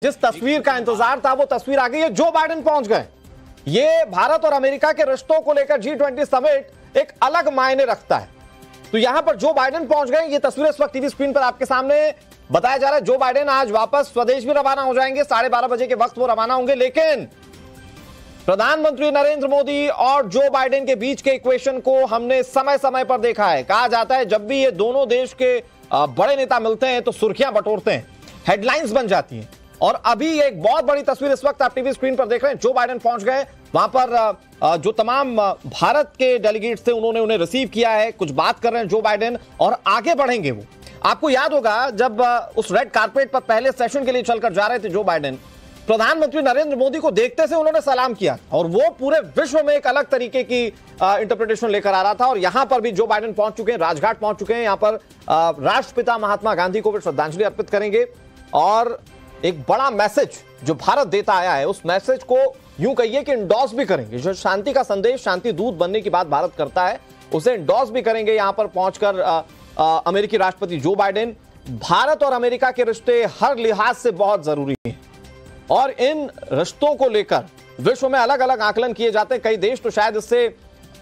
जिस तस्वीर का इंतजार था वो तस्वीर आ गई है। जो बाइडेन पहुंच गए। ये भारत और अमेरिका के रिश्तों को लेकर G20 समिट एक अलग मायने रखता है। तो यहां पर जो बाइडेन पहुंच गए, ये तस्वीर इस वक्त टीवी स्क्रीन पर आपके सामने बताया जा रहा है। जो बाइडेन आज वापस स्वदेश भी रवाना हो जाएंगे। 12:30 बजे के वक्त वो रवाना होंगे। लेकिन प्रधानमंत्री नरेंद्र मोदी और जो बाइडेन के बीच के इक्वेशन को हमने समय समय पर देखा है। कहा जाता है जब भी ये दोनों देश के बड़े नेता मिलते हैं तो सुर्खियां बटोरते हैं, हेडलाइंस बन जाती हैं। और अभी एक बहुत बड़ी तस्वीर इस वक्त आप टीवी स्क्रीन पर देख रहे हैं। जो बाइडेन पहुंच गए, वहां पर जो तमाम भारत के डेलीगेट्स थे उन्होंने उन्हें रिसीव किया है। कुछ बात कर रहे हैं जो बाइडेन और आगे बढ़ेंगे वो। आपको याद होगा जब उस रेड कारपेट पर पहले सेशन के लिए चलकर जा रहे थे जो बाइडेन, प्रधानमंत्री नरेंद्र मोदी को देखते से उन्होंने सलाम किया और वो पूरे विश्व में एक अलग तरीके की इंटरप्रिटेशन लेकर आ रहा था। और यहां पर भी जो बाइडेन पहुंच चुके हैं, राजघाट पहुंच चुके हैं। यहां पर राष्ट्रपिता महात्मा गांधी को भी श्रद्धांजलि अर्पित करेंगे। और एक बड़ा मैसेज जो भारत देता आया है, उस मैसेज को यूं कहिए कि इंडोर्स भी करेंगे। जो शांति का संदेश, शांति दूत बनने की बात भारत करता है, उसे इंडोर्स भी करेंगे। यहां पर पहुंचकर अमेरिकी राष्ट्रपति जो बाइडेन। भारत और अमेरिका के रिश्ते हर लिहाज से बहुत जरूरी हैं और इन रिश्तों को लेकर विश्व में अलग अलग आकलन किए जाते हैं। कई देश तो शायद इससे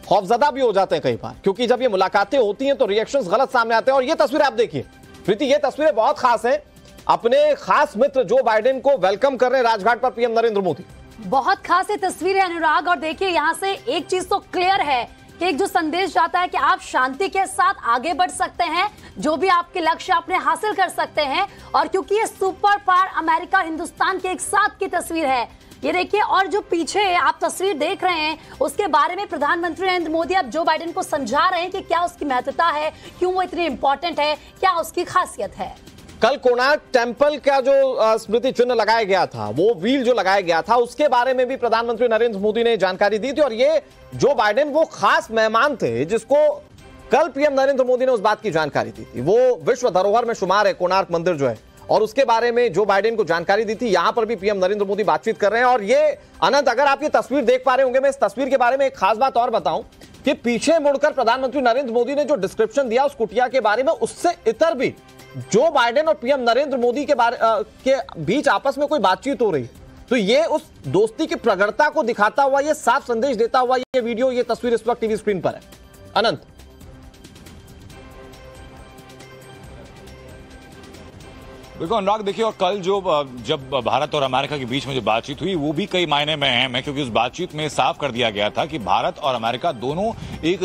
खौफजदा भी हो जाते हैं कई बार, क्योंकि जब ये मुलाकातें होती हैं तो रिएक्शंस गलत सामने आते हैं। और ये तस्वीर आप देखिए प्रीति, ये तस्वीरें बहुत खास हैं। अपने खास मित्र जो बाइडेन को वेलकम कर रहे हैं राजघाट पर पीएम नरेंद्र मोदी। बहुत खास ये तस्वीर है अनुराग। और देखिए यहाँ से एक चीज तो क्लियर है कि एक जो संदेश जाता है कि आप शांति के साथ आगे बढ़ सकते हैं, जो भी आपके लक्ष्य अपने हासिल कर सकते हैं। और क्योंकि ये सुपर पावर अमेरिका हिंदुस्तान के एक साथ की तस्वीर है, ये देखिए। और जो पीछे आप तस्वीर देख रहे हैं उसके बारे में प्रधानमंत्री नरेंद्र मोदी अब जो बाइडेन को समझा रहे हैं कि क्या उसकी महत्वता है, क्यों वो इतनी इंपॉर्टेंट है, क्या उसकी खासियत है। कल कोणार्क टेंपल का जो स्मृति चिन्ह लगाया गया था, वो व्हील जो लगाया गया था, उसके बारे में भी प्रधानमंत्री नरेंद्र मोदी ने जानकारी दी थी। और ये जो बाइडेन वो खास मेहमान थे जिसको कल पीएम नरेंद्र मोदी ने उस बात की जानकारी दी थी। वो विश्व धरोहर में शुमार है कोणार्क मंदिर जो है, और उसके बारे में जो बाइडेन को जानकारी दी थी। यहां पर भी पीएम नरेंद्र मोदी बातचीत कर रहे हैं। और ये अनंत, अगर आप ये तस्वीर देख पा रहे होंगे, मैं इस तस्वीर के बारे में एक खास बात और बताऊं कि पीछे मुड़कर प्रधानमंत्री नरेंद्र मोदी ने जो डिस्क्रिप्शन दिया उस कुटिया के बारे में, उससे इतर भी जो बाइडेन और पीएम नरेंद्र मोदी के बीच आपस में कोई बातचीत हो रही, तो ये उस दोस्ती की प्रगाढ़ता को दिखाता हुआ, ये साफ संदेश देता हुआ ये वीडियो, ये तस्वीर इस वक्त टीवी स्क्रीन पर है। अनंत, बिल्कुल अनुराग, देखिए और कल जो जब भारत और अमेरिका के बीच में जो बातचीत हुई वो भी कई मायने में अहम है, क्योंकि उस बातचीत में साफ कर दिया गया था कि भारत और अमेरिका दोनों एक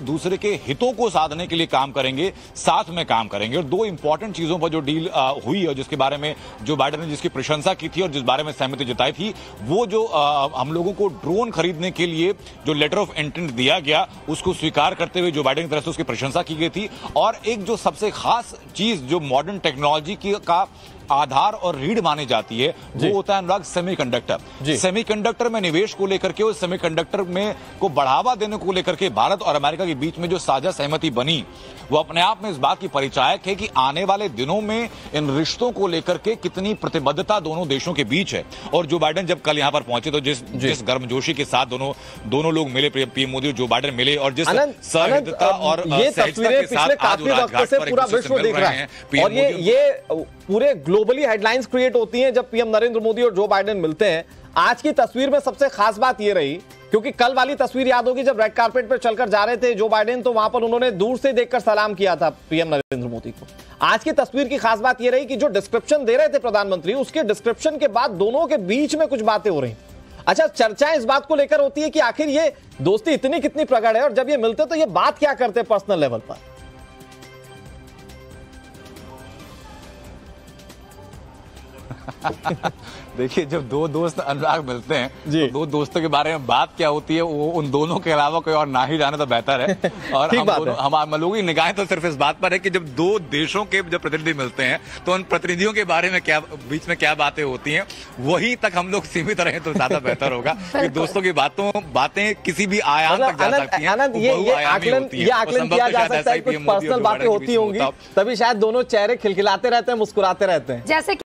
दूसरे के हितों को साधने के लिए काम करेंगे, साथ में काम करेंगे। और दो इंपॉर्टेंट चीजों पर जो डील हुई और जिसके बारे में जो बाइडेन ने जिसकी प्रशंसा की थी और जिस बारे में सहमति जताई थी, वो जो हम लोगों को ड्रोन खरीदने के लिए जो लेटर ऑफ इंटेंट दिया गया उसको स्वीकार करते हुए जो बाइडेन की तरफ से उसकी प्रशंसा की गई थी। और एक जो सबसे खास चीज जो मॉडर्न टेक्नोलॉजी की आधार और रीढ़ मानी जाती है, वो होता है अनुराग सेमीकंडक्टर। सेमीकंडक्टर में निवेश को लेकर के, उस सेमीकंडक्टर में को बढ़ावा देने को लेकर के भारत और अमेरिका के बीच में जो साझा सहमति बनी, वो अपने आप में इस बात की परिचायक है कि आने वाले दिनों में इन रिश्तों को लेकर के कितनी प्रतिबद्धता दोनों देशों के बीच है। और जो बाइडेन जब कल यहां पर पहुंचे तो जिस गर्मजोशी के साथ दोनों लोग मिले, पीएम मोदी और जो बाइडेन मिले, और जिस सहृदयता और ये तस्वीरें पिछले काफी वक्त से पूरा विश्व देख रहा है। और ये पूरे ग्लोबली हेडलाइंस क्रिएट होती हैं जब पीएम नरेंद्र मोदी और जो बाइडेन मिलते हैं। आज की तस्वीर में सबसे खास बात ये रही, क्योंकि कल वाली तस्वीर याद होगी जब रेड कारपेट पर चलकर जा रहे थे जो बाइडेन, तो वहां पर उन्होंने दूर से देखकर सलाम किया था पीएम नरेंद्र मोदी को। आज की तस्वीर की खास बात ये रही कि जो डिस्क्रिप्शन दे रहे थे प्रधानमंत्री, उसके डिस्क्रिप्शन के बाद दोनों के बीच में कुछ बातें हो रही। अच्छा, चर्चाएं इस बात को लेकर होती है कि आखिर ये दोस्ती इतनी कितनी प्रगाढ़ है और जब ये मिलते तो ये बात क्या करते पर्सनल लेवल पर। देखिए, जब दो दोस्त अनुराग मिलते हैं तो दो दोस्तों के बारे में बात क्या होती है वो उन दोनों के अलावा कोई और ना ही जाने तो बेहतर है। और हम लोगों की निगाहें तो सिर्फ इस बात पर है कि जब दो देशों के जब प्रतिनिधि मिलते हैं तो उन प्रतिनिधियों के बारे में बीच में क्या बातें होती हैं, वहीं तक हम लोग सीमित रहे तो ज्यादा बेहतर होगा। कि दोस्तों की बातें किसी भी आयाम तक जा सकती हैं। ये आकलन किया जा सकता है, कुछ पर्सनल बातें होती होंगी, तभी शायद दोनों चेहरे खिलखिलाते रहते हैं, मुस्कुराते रहते हैं। जैसे